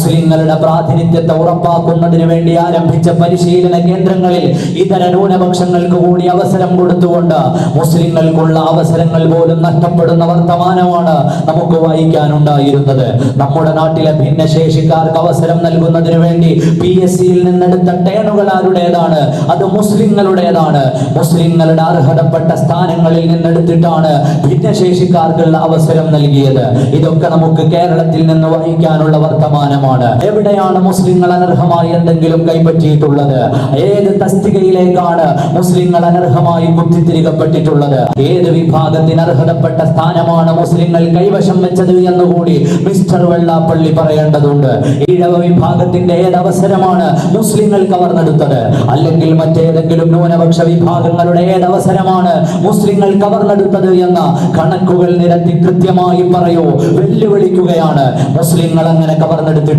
മുസ്ലിങ്ങളുടെ പ്രാതിനിധ്യത്തെ ഉറപ്പാക്കുന്നതിന് വേണ്ടി ആരംഭിച്ച പരിശീലന കേന്ദ്രങ്ങളിൽ ഇതര ന്യൂനപക്ഷങ്ങൾക്ക് കൂടി അവസരം കൊടുത്തുകൊണ്ട് മുസ്ലിങ്ങൾക്കുള്ള അവസരങ്ങൾ പോലും നഷ്ടപ്പെടുന്ന വർത്തമാനമാണ് നമുക്ക് വായിക്കാനുണ്ടായിരുന്നത്. നമ്മുടെ നാട്ടിലെ ഭിന്നശേഷിക്കാർക്ക് അവസരം നൽകുന്നതിന് വേണ്ടി PSCയിൽ നിന്നെടുത്ത ടേണുകൾ ആരുടേതാണ്? അത് മുസ്ലിങ്ങളുടേതാണ്. മുസ്ലിങ്ങളുടെ അർഹതപ്പെട്ട സ്ഥാനങ്ങളിൽ നിന്നെടുത്തിട്ടാണ് ഭിന്നശേഷിക്കാർക്കുള്ള അവസരം നൽകിയത്. ഇതൊക്കെ നമുക്ക് കേരളത്തിൽ നിന്ന് വായിക്കാനുള്ള വർത്തമാനമാണ്. എവിടെയാണ് മുസ്ലിങ്ങൾ അനർഹമായി എന്തെങ്കിലും കൈപ്പറ്റിയിട്ടുള്ളത്? ഏത് തസ്തികയിലേക്കാണ് മുസ്ലിങ്ങൾ അനർഹമായി കുത്തിത്തിരിക്കപ്പെട്ടിട്ടുള്ളത്? ഏത് വിഭാഗത്തിന് അർഹതപ്പെട്ട സ്ഥാനമാണ് മുസ്ലിങ്ങൾ കൈവശം വെച്ചത് എന്നുകൂടി മിസ്റ്റർ വെള്ളാപ്പള്ളി പറയേണ്ടതുണ്ട്. ഈഴവ വിഭാഗത്തിന്റെ ഏതവസരമാണ് മുസ്ലിങ്ങൾ കവർന്നെടുത്തത്? അല്ലെങ്കിൽ മറ്റേതെങ്കിലും ന്യൂനപക്ഷ വിഭാഗങ്ങളുടെ ഏതവസരമാണ് മുസ്ലിങ്ങൾ കവർന്നെടുത്തത് എന്ന കണക്കുകൾ നിരത്തി കൃത്യമായി പറയൂ. വെല്ലുവിളിക്കുകയാണ്. മുസ്ലിങ്ങൾ അങ്ങനെ കവർന്നെടുത്തിട്ട്